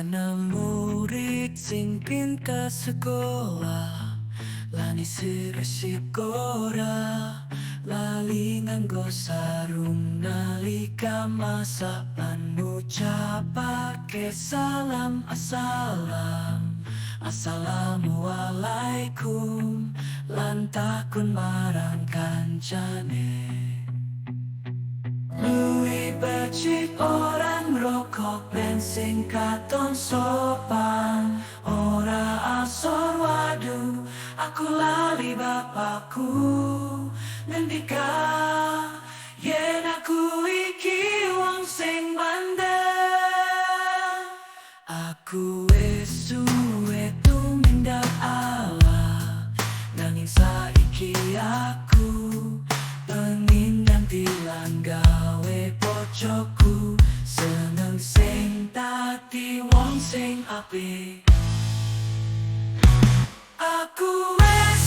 Ana murid sing pinter sekolah, lani sekolah, lali nganggo sarung nalika masak lan ngucapake salam assalamualaikum lan takun marang kancane. Luwih becik orang rokok bensin katon sopan, ora asor waduh aku lali bapakku ngendika yen aku iki wong sing bandel. Aku wis suwe tumindak Allah, nanging saiki aku pengin ganti lan gawe pocokku, seneng sing dadi wong sing apik. Aku wis